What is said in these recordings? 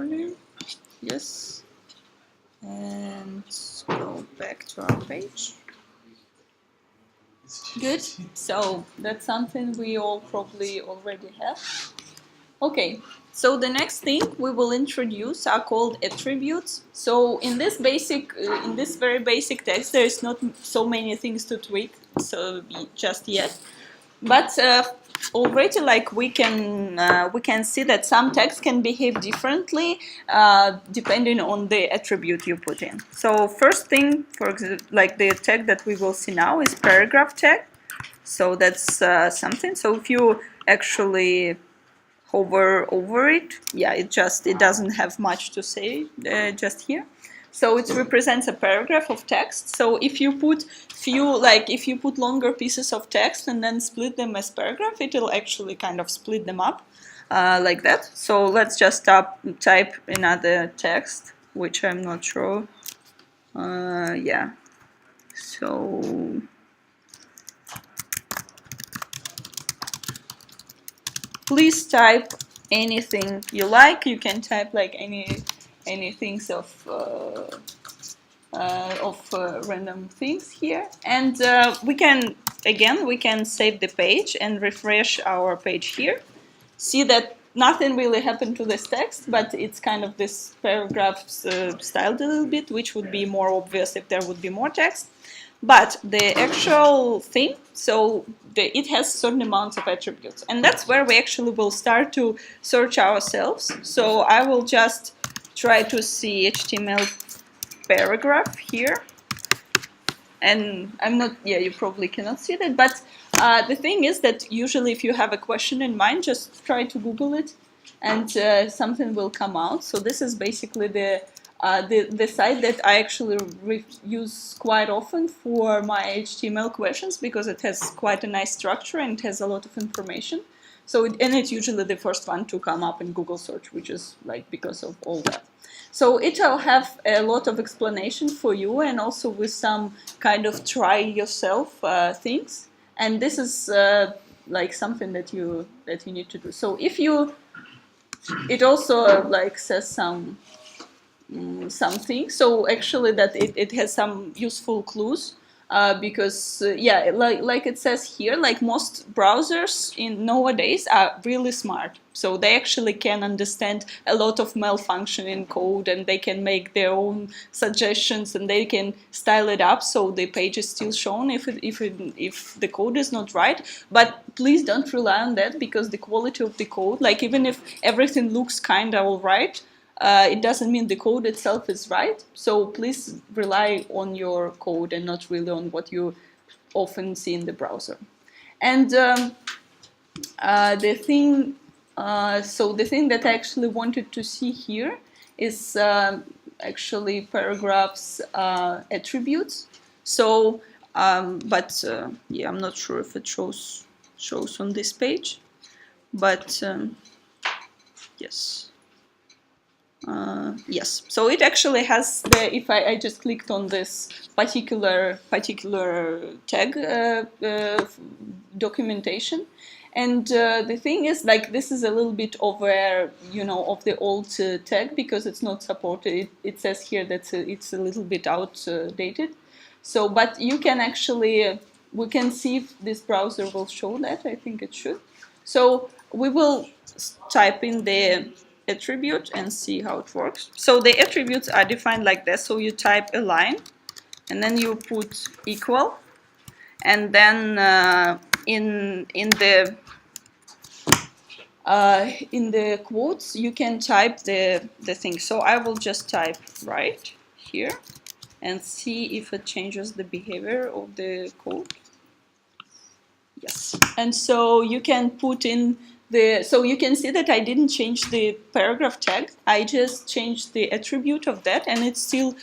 username. Yes. And go back to our page. Good. So that's something we all probably already have. Okay. So the next thing we will introduce are called attributes. So in this very basic text, there is not so many things to tweak. So just yet. But already, like we can see that some text can behave differently depending on the attribute you put in. So first thing, for example, like the tag that we will see now is paragraph tag. So that's something. So if you actually hover over it, yeah, it doesn't have much to say just here. So it represents a paragraph of text. So if you put if you put longer pieces of text and then split them as paragraph, it will actually kind of split them up like that. So let's just type another text, which I'm not sure. Yeah. So please type anything you like. You can type like any things of random things here, and we can save the page and refresh our page here. See that nothing really happened to this text, but it's kind of this paragraph styled a little bit, which would be more obvious if there would be more text. But the actual thing, so it has certain amounts of attributes. And that's where we actually will start to search ourselves. So I will just try to see HTML paragraph here. And I'm not, yeah, you probably cannot see that. But the thing is that usually if you have a question in mind, just try to Google it and something will come out. So this is basically the site that I actually use quite often for my HTML questions, because it has quite a nice structure and it has a lot of information. So it's usually the first one to come up in Google search, which is like because of all that. So it will have a lot of explanation for you, and also with some kind of try yourself things. And this is like something that you need to do. So if you, it also like says something. So actually that it has some useful clues because yeah, like it says here, like most browsers in nowadays are really smart. So they actually can understand a lot of malfunctioning code, and they can make their own suggestions, and they can style it up so the page is still shown if the code is not right. But please don't rely on that, because the quality of the code, like even if everything looks kind of all right, it doesn't mean the code itself is right. So please rely on your code and not really on what you often see in the browser. And the thing that I actually wanted to see here is actually paragraphs attributes. So, yeah, I'm not sure if it shows on this page, but yes. Yes, so it actually has the, if I just clicked on this particular tag documentation, and the thing is, like, this is a little bit over, you know, of the old tag, because it's not supported. It says here that it's a little bit outdated. So, but you can actually, we can see if this browser will show that. I think it should. So we will type in the attribute and see how it works. So the attributes are defined like this. So you type a line, and then you put equal, and then in the quotes you can type the thing. So I will just type right here and see if it changes the behavior of the code. Yes, and so you can put in so you can see that I didn't change the paragraph tag. I just changed the attribute of that, and it still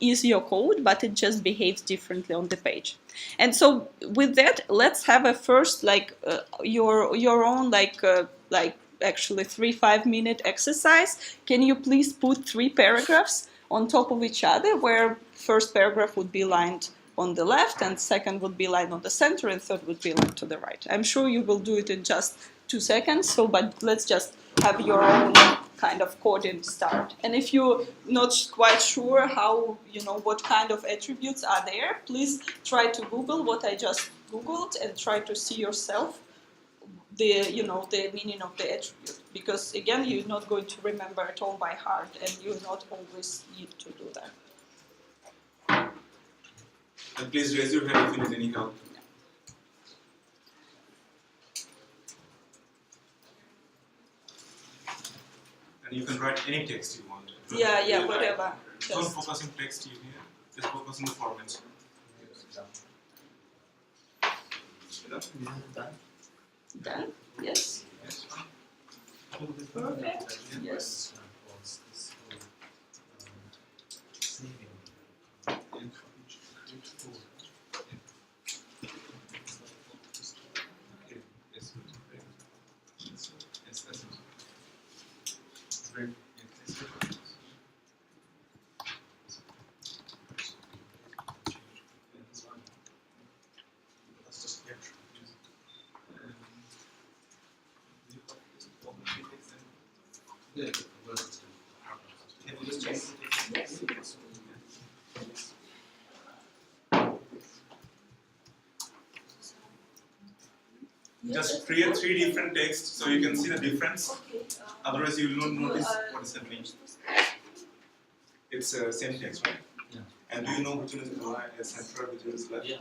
is your code, but it just behaves differently on the page. And so with that, let's have a first, like your own like actually 3-5 minute exercise. Can you please put 3 paragraphs on top of each other, where first paragraph would be lined on the left, and second would be lined on the center, and third would be lined to the right. I'm sure you will do it in just 2 seconds, so, but let's just have your own kind of coding start. And if you're not quite sure how, what kind of attributes are there, please try to Google what I just Googled and try to see yourself the meaning of the attribute, because again, you're not going to remember it all by heart, and you not always need to do that. And please raise your hand if you need any help. And you can write any text you want. Yeah, whatever. Don't focus on text you hear. Just focus on the format. Done. Done? Yes. Yes. Perfect. Yes. Just create 3 different texts so you can see the difference. Otherwise, you will not notice what is happening. It's same text, right? Yeah. And do you know which one is right, center, which one is left? Yeah.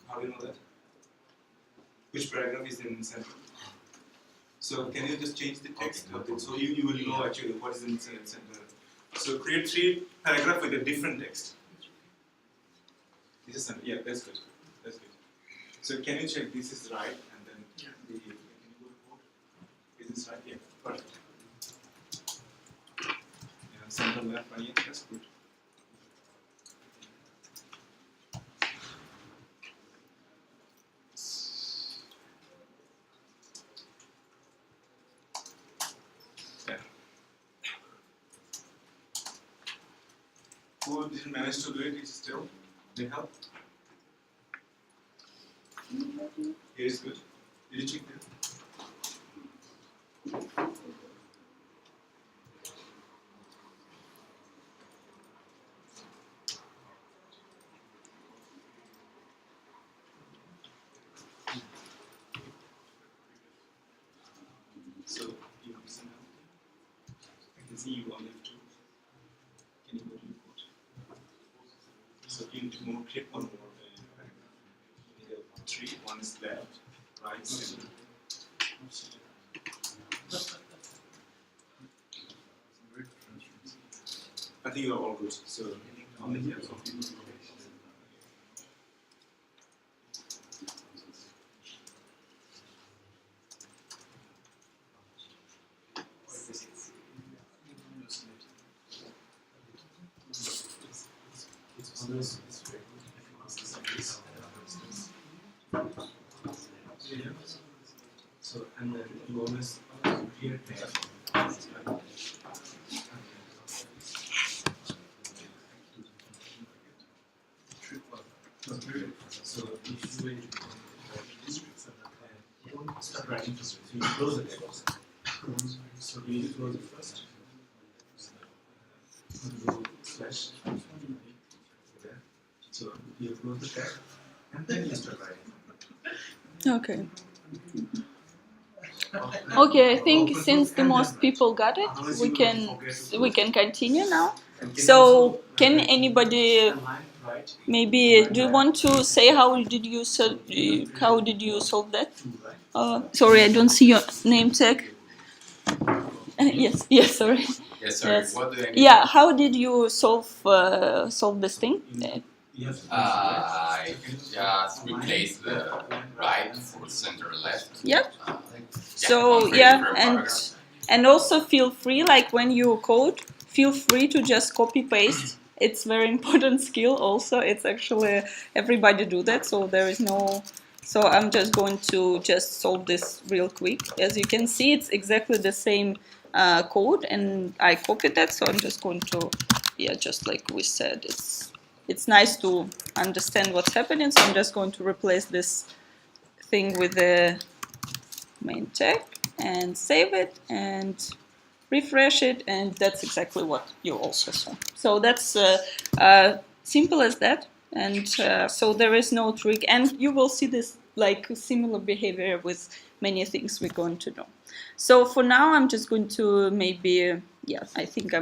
How do you know that? Which paragraph is in center? So can you just change the text of it so you will know actually what is in center? So create 3 paragraphs with a different text. This is center. Yeah, that's good. That's good. So can you check this is right and then is this right? Yeah, perfect. Yeah, center left one, yeah, that's good. Yeah. Who didn't manage to do it? Is still need help? Here is good. Did you check that? So you have some help. I can see you on left too. Can you go to your code? So you need to create one more. 3, one is left, right, center. I think you are all good. So only here. So and then you always here. So if you start writing first, so you close it first. So you need to close it first. Slash. So you close the tab and then you start writing. Okay. Okay, I think since the most people got it, we can continue now. So can anybody maybe do you want to say how did you solve that? Sorry, I don't see your name tag. Yes, sorry. Yes, sorry. Yes. What do I need? Yeah, how did you solve this thing? I just replaced the right for center left. Yep. So and also feel free, like when you code, feel free to just copy paste. It's very important skill. Also, it's actually everybody do that. So there is no. So I'm just going to just solve this real quick. As you can see, it's exactly the same code, and I copied that. So I'm just going to, just like we said, it's nice to understand what's happening. So I'm just going to replace this thing with the main tag and save it, and refresh it, and that's exactly what you also saw. So that's simple as that. And so there is no trick, and you will see this like similar behavior with many things we're going to do. So for now, I'm just going to maybe, yeah, I think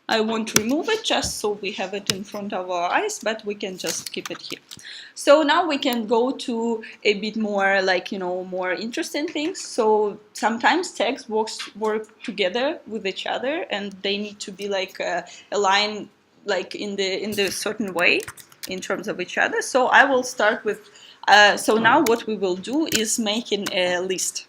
I won't remove it just so we have it in front of our eyes, but we can just keep it here. So now we can go to a bit more like, you know, more interesting things. So sometimes tags work together with each other, and they need to be like aligned like in the certain way in terms of each other. So I will start with, so now what we will do is making a list.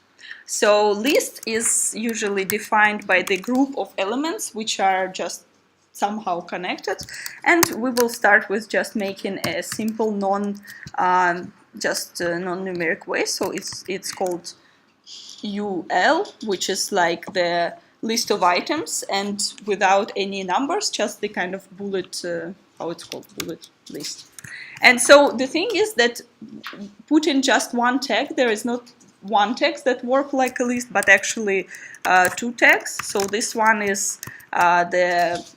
So list is usually defined by the group of elements which are just somehow connected, and we will start with just making a simple non-numeric way. So it's called UL, which is like the list of items, and without any numbers, just the kind of bullet, how it's called, bullet list. And so the thing is that put in just one tag, there is not one tag that work like a list, but actually two tags. So this one is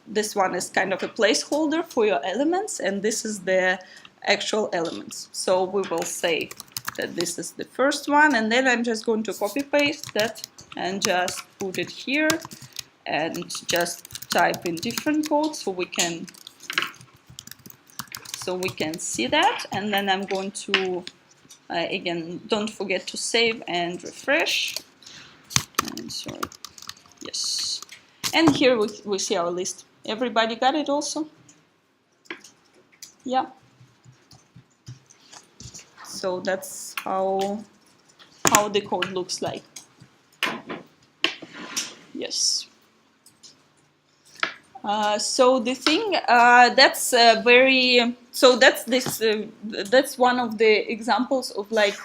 this one is kind of a placeholder for your elements, and this is the actual elements. So we will say that this is the first one, and then I'm just going to copy paste that and just put it here and just type in different codes so we can see that. And then I'm going to again, don't forget to save and refresh. And sorry, yes. And here we see our list. Everybody got it also? Yeah. So that's how the code looks like. Yes. So the thing that's very, so that's this that's one of the examples of like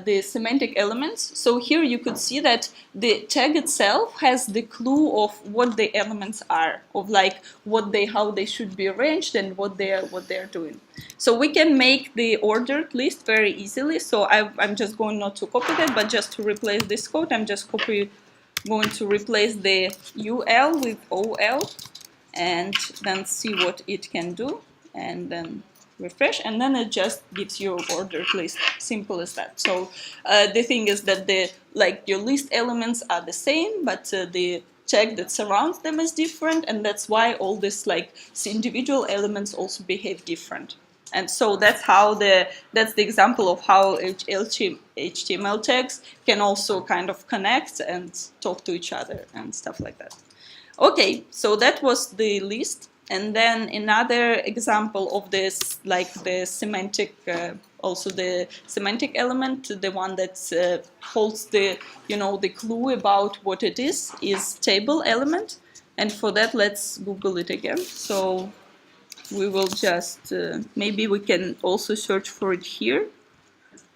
the semantic elements. So here you could see that the tag itself has the clue of what the elements are, of like how they should be arranged and what they're doing. So we can make the ordered list very easily. So I'm just going not to copy that, but just to replace this code, I'm just going to replace the UL with OL, and then see what it can do, and then refresh, and then it just gives you ordered list. Simple as that. So the thing is that your list elements are the same, but the tag that surrounds them is different, and that's why all this individual elements also behave different. And so that's the example of how HTML tags can also kind of connect and talk to each other and stuff like that. Okay, so that was the list. And then another example of this, like the semantic, also the semantic element, the one that holds the clue about what it is table element. And for that, let's Google it again. So we will just, maybe we can also search for it here.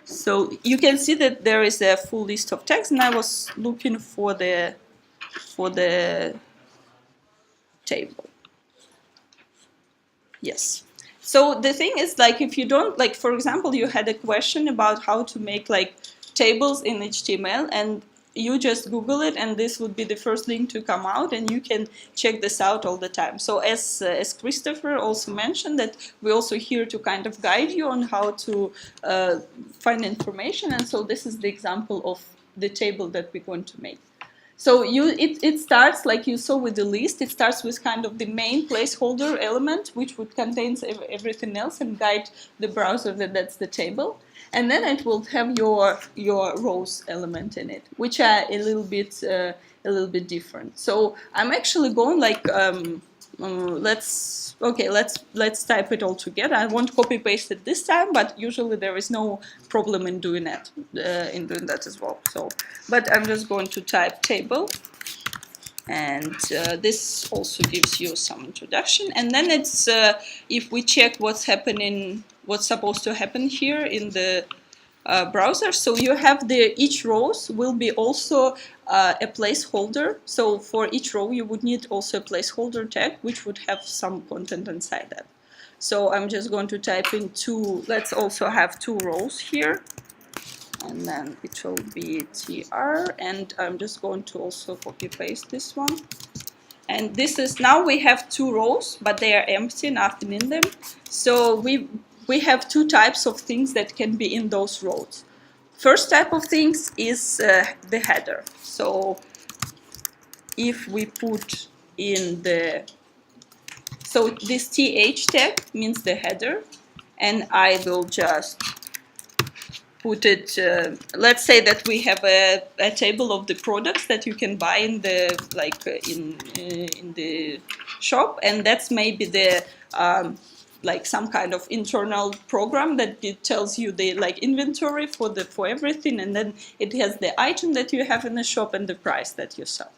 So you can see that there is a full list of tags, and I was looking for the table. Yes. So the thing is, if you don't, for example, you had a question about how to make tables in HTML, and you just Google it, and this would be the first link to come out, and you can check this out all the time. So as Christopher also mentioned, that we're also here to kind of guide you on how to find information, and so this is the example of the table that we're going to make. So it starts, like you saw with the list, it starts with kind of the main placeholder element, which would contain everything else and guide the browser that that's the table. And then it will have your rows element in it, which are a little bit different. So I'm actually going let's type it all together. I won't copy paste it this time, but usually there is no problem in doing that as well. So, but I'm just going to type table, and this also gives you some introduction. And then it's if we check what's supposed to happen here in the browser. So you have each rows will be also a placeholder. So for each row you would need also a placeholder tag, which would have some content inside that. So I'm just going to type in let's also have 2 rows here, and then it will be tr, and I'm just going to also copy paste this one. And this is, now we have 2 rows, but they are empty, nothing in them. So we have 2 types of things that can be in those rows. First type of things is the header. So if we put in the, so this th tag means the header, and I will just put it, let's say that we have a table of the products that you can buy in the, like in the shop, and that's maybe the like some kind of internal program that it tells you the like inventory for everything, and then it has the item that you have in the shop and the price that you sell.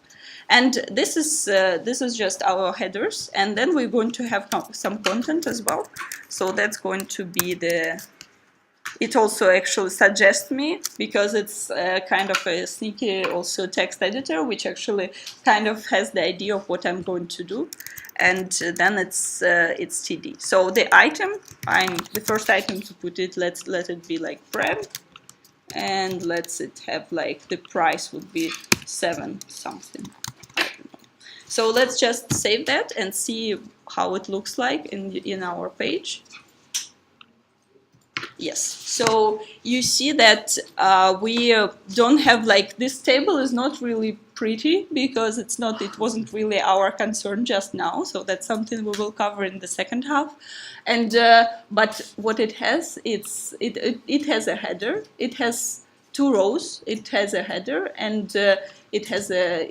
And this is just our headers, and then we're going to have some content as well. So that's going to be the, it also actually suggests me, because it's kind of a sneaky also text editor, which actually kind of has the idea of what I'm going to do. And then it's TD. So the item, the first item to put it, let it be like bread, and let's it have like the price would be 7 something. So let's just save that and see how it looks like in our page. Yes, so you see that we don't have, like, this table is not really pretty because it wasn't really our concern just now. So that's something we will cover in the second half. And but what it has, it has a header. It has 2 rows. It has a header, and it has a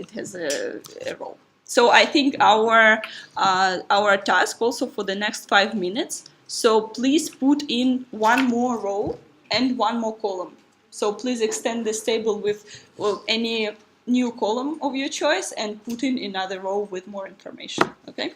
row. So I think our task also for the next 5 minutes. So please put in 1 more row and 1 more column. So please extend this table with any new column of your choice and put in another row with more information. Okay?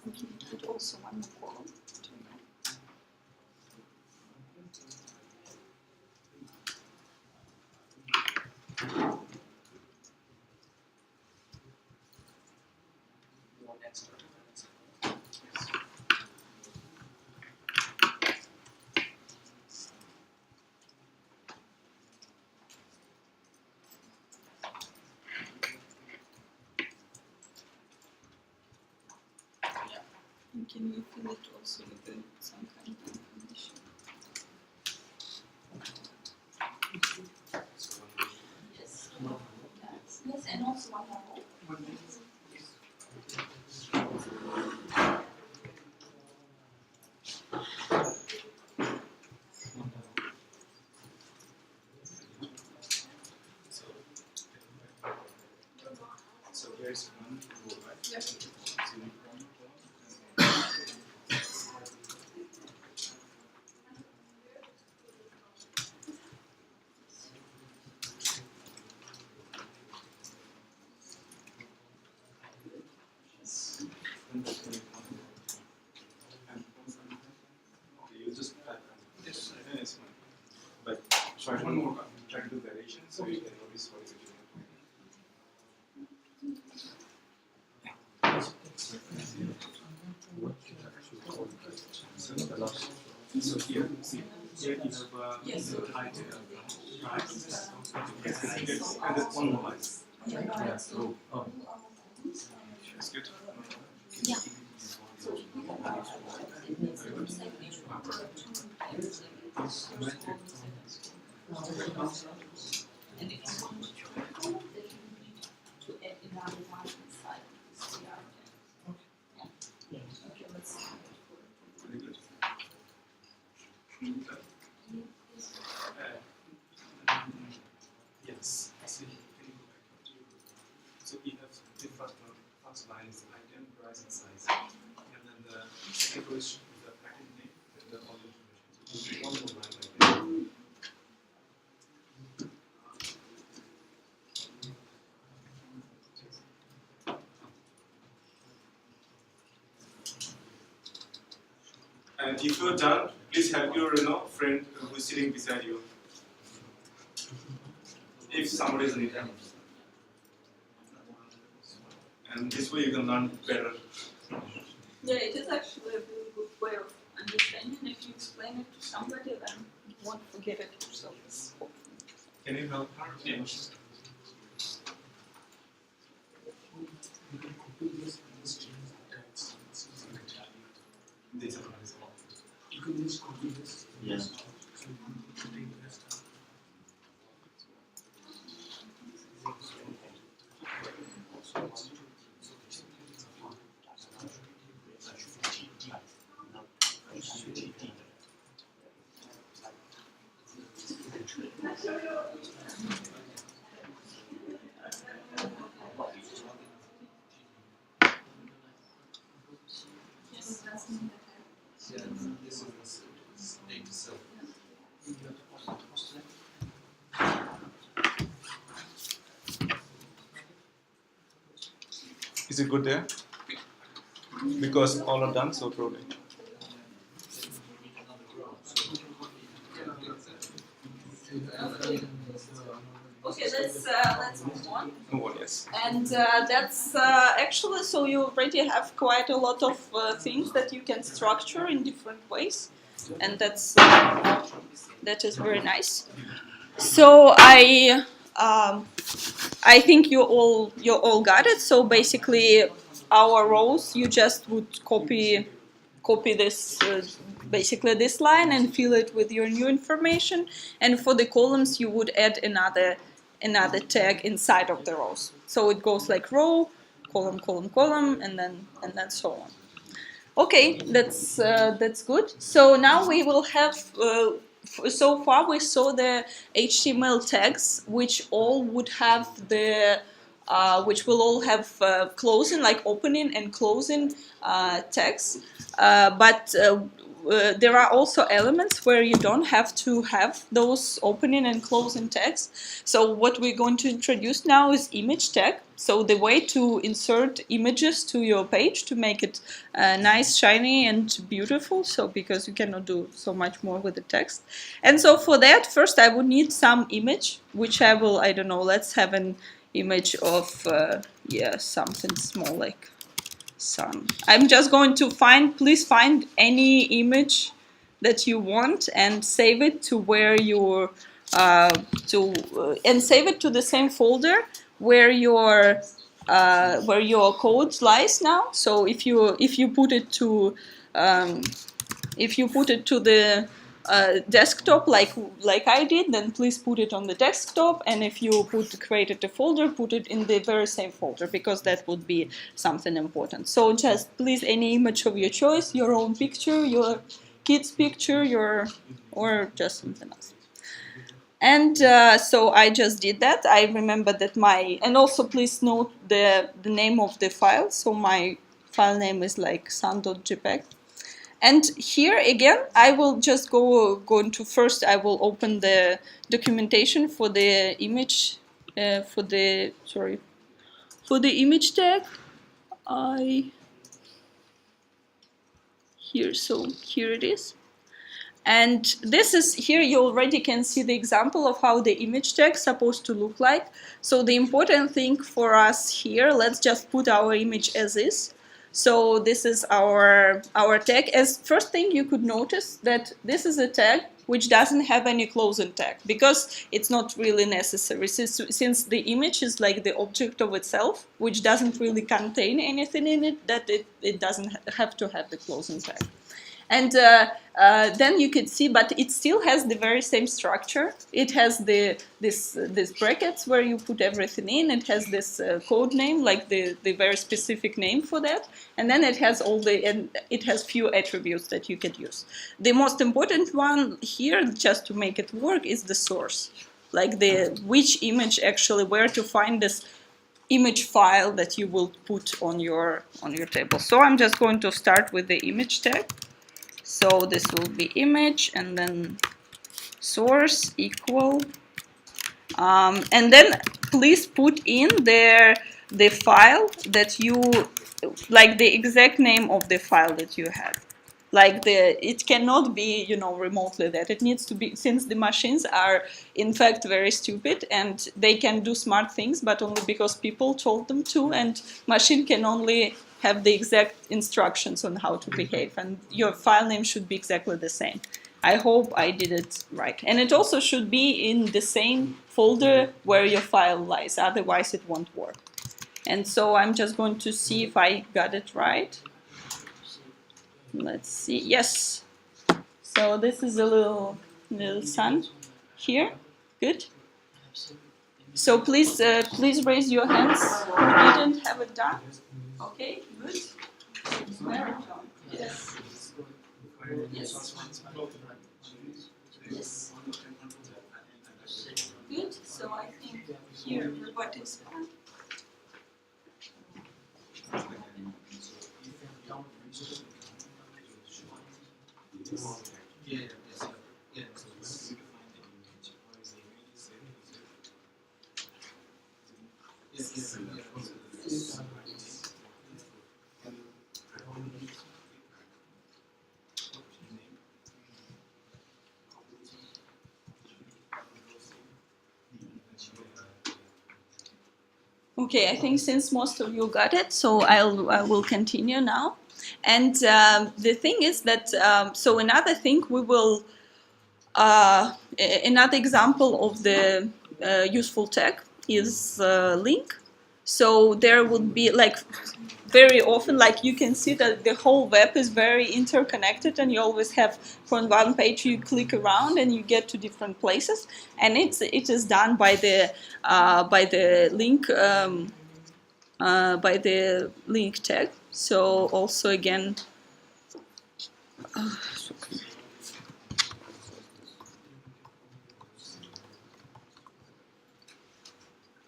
We can put also 1 more column. And can you fill it also with some kind of information? Yes. Yes, and also 1 more. So here's 1 row, right? Yep. Okay, you just yes, it's fine. But try 1 more. Try to do variation so you can notice what is it. So here, see, here you have a title, right? Yes, and then 1 more line. Yeah. So, that's good. Yeah. Yes. So we have the first line is item, price, and size, and then the second row is the package name and the all information. So one more line like that. And if you're done, please help your friend who is sitting beside you. If somebody is needed. And this way you can learn better. Yeah, it is actually a really good way of understanding. If you explain it to somebody, then you won't forget it yourself. Can you help her? Yeah. This one is all. You can just copy this. Yes. Is it good there? Because all are done, so probably. Okay, let's move on. Move on, yes. And that's actually, so you already have quite a lot of things that you can structure in different ways, and that is very nice. So I think you all got it. So basically, our rows, you just would copy this basically this line and fill it with your new information, and for the columns you would add another tag inside of the rows. So it goes like row, column, column, column, and then so on. Okay, that's good. So now we will have. So far we saw the HTML tags, which all would have which will all have closing, like opening and closing tags. But there are also elements where you don't have to have those opening and closing tags. So what we're going to introduce now is image tag. So the way to insert images to your page to make it nice, shiny, and beautiful. So because you cannot do so much more with the text. And so for that, first I would need some image, which I don't know, let's have an image of, something small like sun. I'm just going to please find any image that you want and save it to where you're, and save it to the same folder where your code lies now. So if you put it to the desktop like I did, then please put it on the desktop, and if you created a folder, put it in the very same folder, because that would be something important. So just please any image of your choice, your own picture, your kid's picture, or just something else. And so I just did that. I remember that and also please note the name of the file. So my file name is like sun.jpg. And here again, I will just go into first. I will open the documentation for the image, for the image tag. Here it is. And this is here. You already can see the example of how the image tag is supposed to look like. So the important thing for us here, let's just put our image as is. So this is our tag. As first thing, you could notice that this is a tag which doesn't have any closing tag, because it's not really necessary, since the image is like the object of itself, which doesn't really contain anything in it, that it doesn't have to have the closing tag. And then you could see, but it still has the very same structure. It has this brackets where you put everything in. It has this code name, like the very specific name for that. And then it has and it has few attributes that you could use. The most important one here, just to make it work, is the source. Like which image actually, where to find this image file that you will put on your table. So I'm just going to start with the image tag. So this will be image and then source equal, and then please put in there the file that you like, the exact name of the file that you have. Like it cannot be, remotely that. It needs to be, since the machines are in fact very stupid and they can do smart things, but only because people told them to, and machine can only have the exact instructions on how to behave, and your file name should be exactly the same. I hope I did it right. And it also should be in the same folder where your file lies, otherwise it won't work. And so I'm just going to see if I got it right. Let's see. Yes. So this is a little sun here. Good. So please raise your hands who didn't have it done. Okay. Good. Marathon. Yes. Yes. Yes. Good. So I think here everybody's fine. Okay, I think since most of you got it, so I will continue now. And the thing is that, so another thing we will, another example of the useful tag is link. So there would be, like, very often, like, you can see that the whole web is very interconnected, and you always have, from one page you click around and you get to different places, and it is done by the link by the link tag. So also again,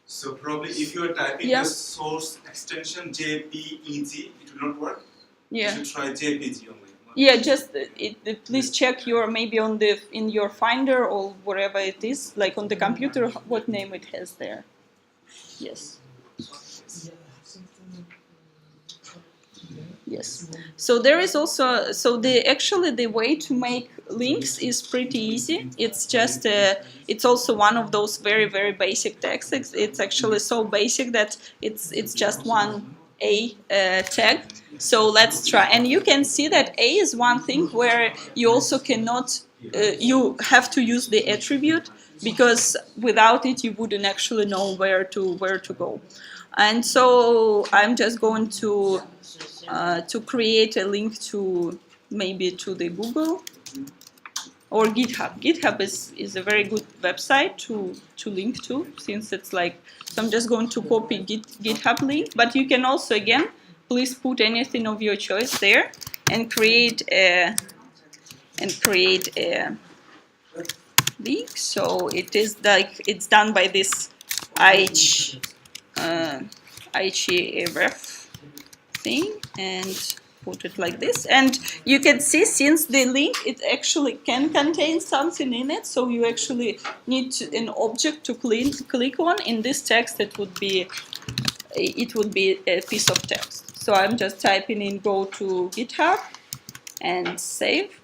so probably if you are typing the source extension JPEG, it will not work. Yeah. You should try JPG only. Yeah, just please check your, maybe on in your Finder or wherever it is, like on the computer, what name it has there. Yes. Yes. So there is also, so actually the way to make links is pretty easy. It's just it's also one of those very, very basic tags. It's actually so basic that it's just one tag. So let's try. And you can see that A is one thing where you also cannot, you have to use the attribute, because without it you wouldn't actually know where to go. And so I'm just going to create a link to, maybe to the Google or GitHub. GitHub is a very good website to link to, since it's like, so I'm just going to copy GitHub link, but you can also, again, please put anything of your choice there and create a link. So it is like, it's done by this IHRF thing, and put it like this. And you can see, since the link, it actually can contain something in it, so you actually need an object to click on. In this text, it would be a piece of text. So I'm just typing in go to GitHub and save,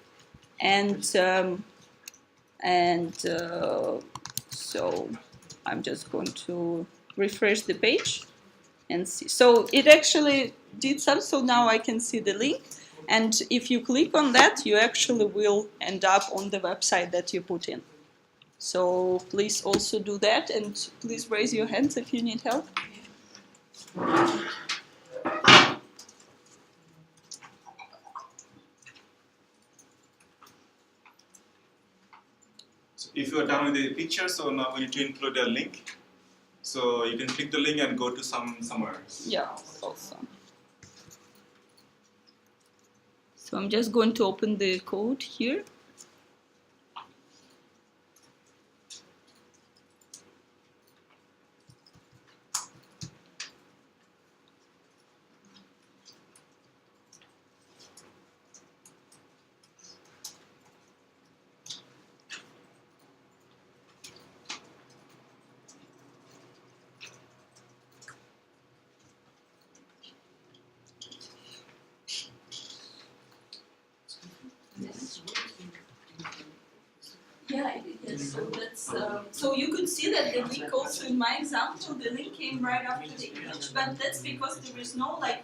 and so I'm just going to refresh the page and see. So it actually did some, so now I can see the link, and if you click on that, you actually will end up on the website that you put in. So please also do that, and please raise your hands if you need help. So if you are done with the picture, so now we need to include a link. So you can click the link and go to somewhere. Yeah, also. So I'm just going to open the code here. Yeah, it is. So that's so you could see that the link also in my example, the link came right after the image, but that's because there is no like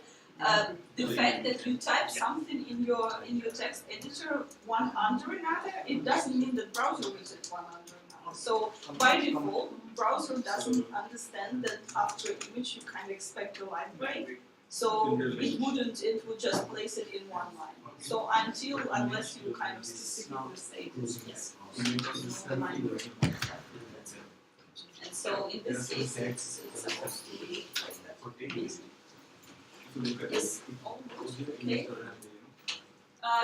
the fact that you type something in your text editor one under another. It doesn't mean that browser reads it one under another. So by default, browser doesn't understand that after image you kind of expect a line break. So it would just place it in one line. So unless you kind of specifically say yes. And so in this case, it's supposed to be like that. Yes, almost. Okay.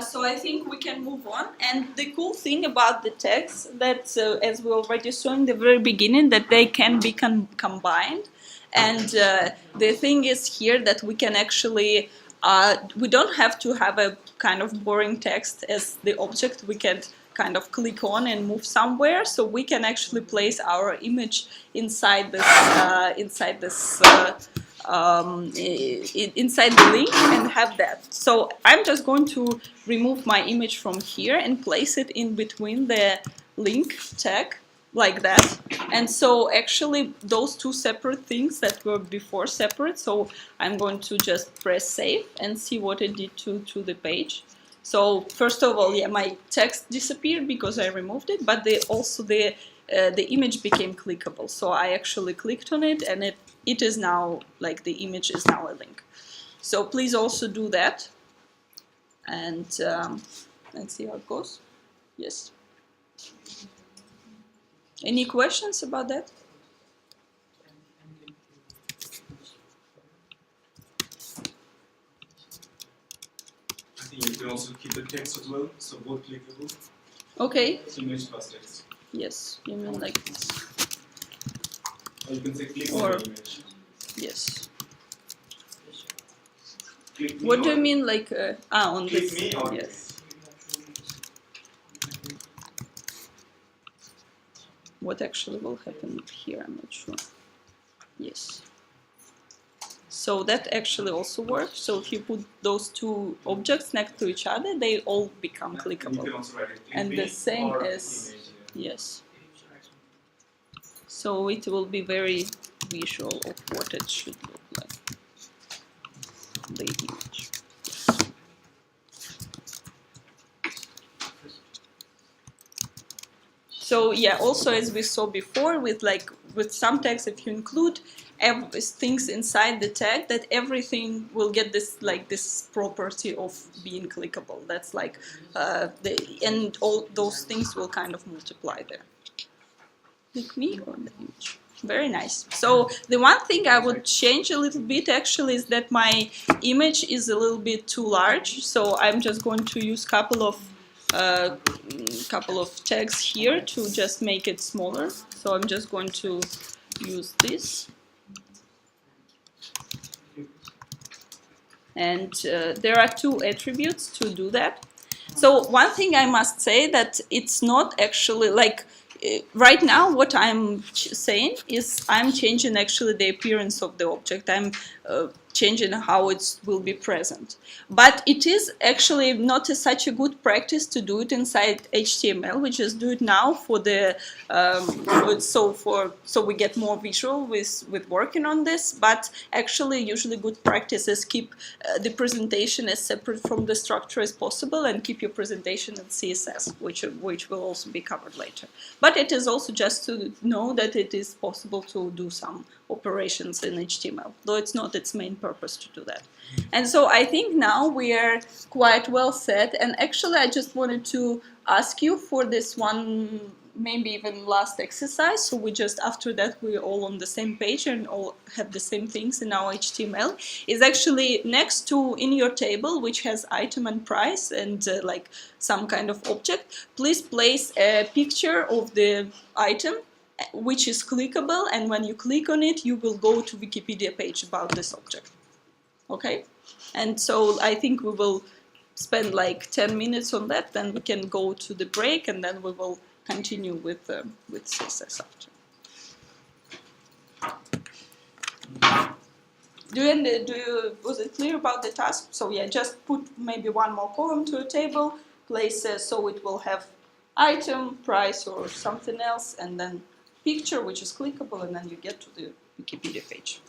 So I think we can move on. And the cool thing about the tags that, as we already saw in the very beginning, that they can be combined. And the thing is here that we can actually, we don't have to have a kind of boring text as the object. We can kind of click on and move somewhere, so we can actually place our image inside this inside the link and have that. So I'm just going to remove my image from here and place it in between the link tag like that. And so actually those two separate things that were before separate, so I'm going to just press save and see what it did to the page. So first of all, yeah, my text disappeared because I removed it, but also the image became clickable. So I actually clicked on it, and it is now, like, the image is now a link. So please also do that, and let's see how it goes. Yes. Any questions about that? You can also keep the text as well, so both clickable. Okay. Image plus text. Yes, you mean like this. Or you can say click Or, on the image. yes. Click me What do or- you mean, like, on Click this? me or Yes. What actually will happen here, I'm not sure. Yes. So that actually also works. So if you put those two objects next to each other, they all become You clickable. can also write it. Click And me the same or as, image, yeah. yes. So it will be very visual of what it should look like. The image. So yeah, also as we saw before, with some tags, if you include things inside the tag, that everything will get this property of being clickable. That's like and all those things will kind of multiply there. Click me or the image. Very nice. So the one thing I would change a little bit actually is that my image is a little bit too large. So I'm just going to use couple of tags here to just make it smaller. So I'm just going to use this. And there are two attributes to do that. So one thing I must say that it's not actually like right now what I'm saying is I'm changing actually the appearance of the object. I'm changing how it will be present. But it is actually not such a good practice to do it inside HTML. We just do it now for the so we get more visual with working on this. But actually, usually good practice is keep the presentation as separate from the structure as possible, and keep your presentation in CSS, which will also be covered later. But it is also just to know that it is possible to do some operations in HTML, though it's not its main purpose to do that. And so I think now we are quite well set. And actually, I just wanted to ask you for this one maybe even last exercise. So we just, after that, we're all on the same page and all have the same things in our HTML. Is actually next to in your table, which has item and price and like some kind of object. Please place a picture of the item, which is clickable, and when you click on it, you will go to Wikipedia page about this object. Okay, and so I think we will spend like 10 minutes on that, then we can go to the break, and then we will continue with CSS after. Was it clear about the task? So yeah, just put maybe one more column to a table, place so it will have item, price, or something else, and then picture, which is clickable, and then you get to the Wikipedia page.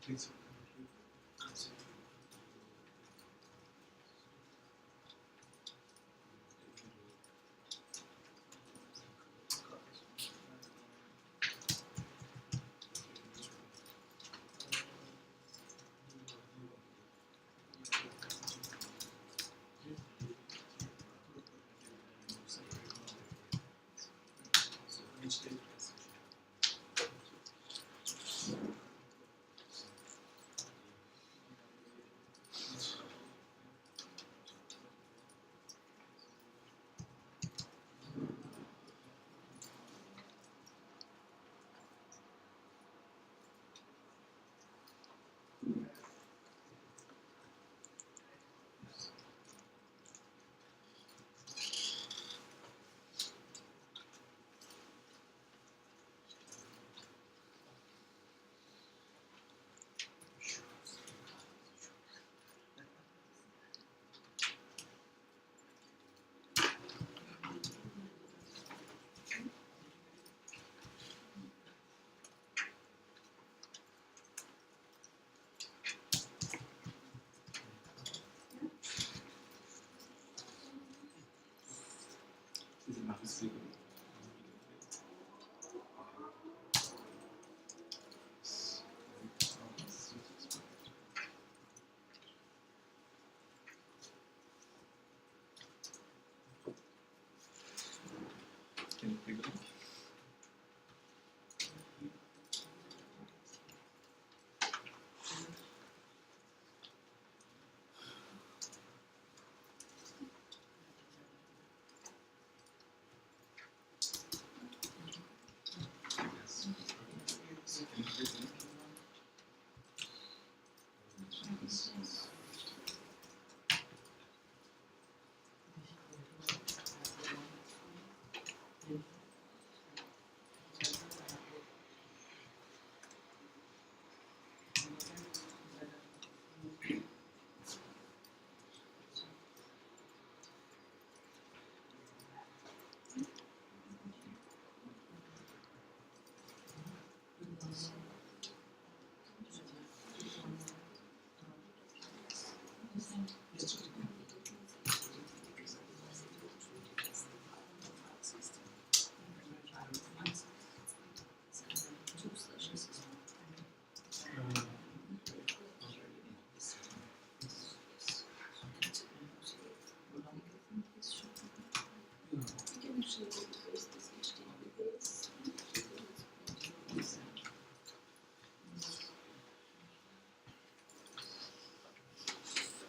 Please. Can you click on it?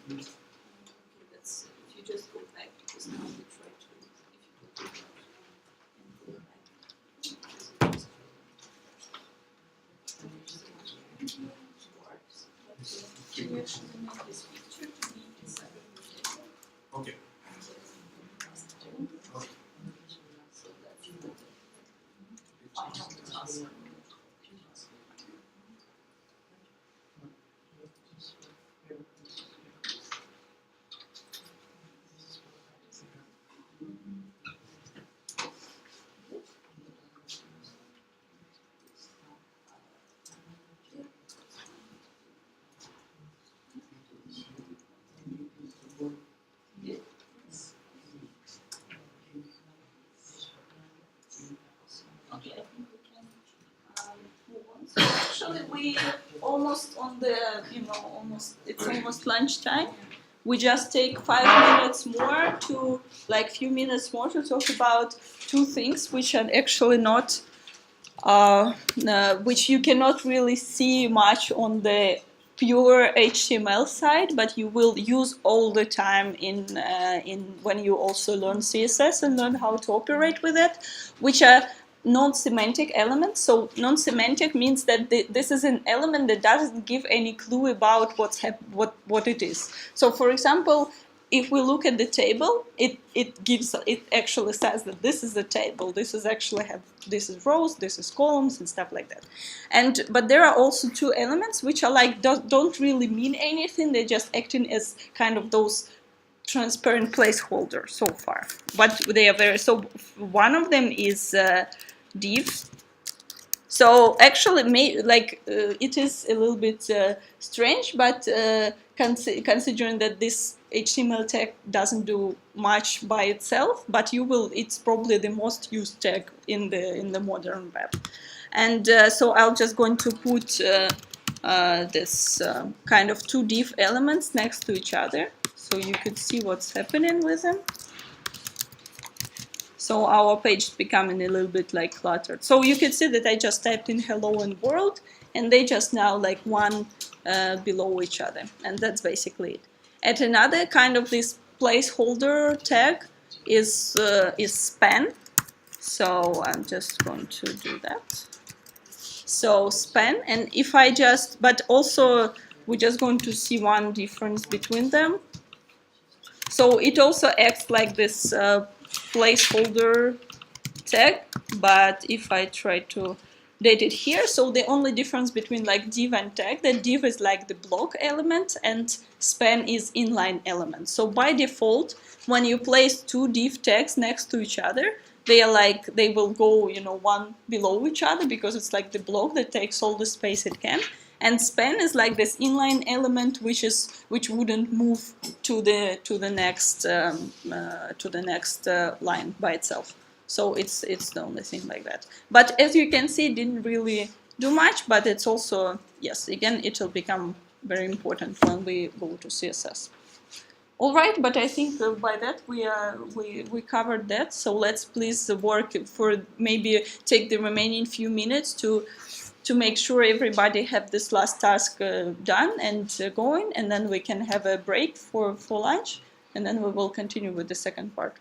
If you just go back, because now we try to, if you go back and go back. Can you actually make this picture to be inside of the table? Okay. So that's the task. Okay, I think we can move on. So actually, we almost on the, it's almost lunchtime. We just take 5 minutes more to, like, few minutes more to talk about two things which are actually not, which you cannot really see much on the pure HTML side, but you will use all the time in when you also learn CSS and learn how to operate with it, which are non-semantic elements. So non-semantic means that this is an element that doesn't give any clue about what it is. So for example, if we look at the table, it actually says that this is a table. This is actually this is rows, this is columns, and stuff like that. But there are also two elements which are like don't really mean anything. They're just acting as kind of those transparent placeholders so far. But they are very, so one of them is div. So actually, it is a little bit strange, but considering that this HTML tag doesn't do much by itself, but it's probably the most used tag in the modern web. And so I'm just going to put this kind of two div elements next to each other, so you could see what's happening with them. So our page is becoming a little bit like cluttered. So you can see that I just typed in hello and world, and they just now like one below each other, and that's basically it. And another kind of this placeholder tag is span. So I'm just going to do that. So span, and if I just, but also we're just going to see one difference between them. So it also acts like this placeholder tag, but if I try to date it here, so the only difference between like div and tag, that div is like the block element and span is inline element. So by default, when you place two div tags next to each other, they will go, one below each other, because it's like the block that takes all the space it can. And span is like this inline element which wouldn't move to the next line by itself. So it's the only thing like that. But as you can see, it didn't really do much. But it's also, yes, again, it will become very important when we go to CSS. All right, but I think by that we covered that. So let's please work for maybe take the remaining few minutes to make sure everybody have this last task done and going, and then we can have a break for lunch, and then we will continue with the second part.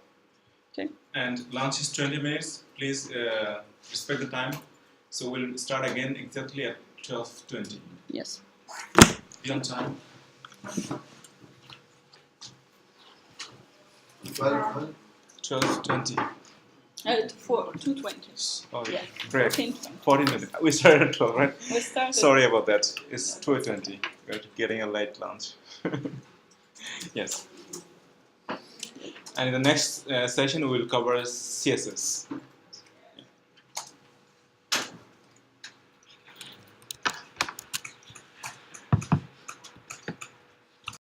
Okay. And lunch is 20 minutes. Please respect the time. So we'll start again exactly at 12:20. Yes. Be on time. 12:20. For 2:20. Oh, Yeah. Great. 14:20. 14 minutes. We started at 12, right? We started. Sorry about that. It's 2:20. We're getting a late lunch. Yes. And in the next session, we will cover CSS.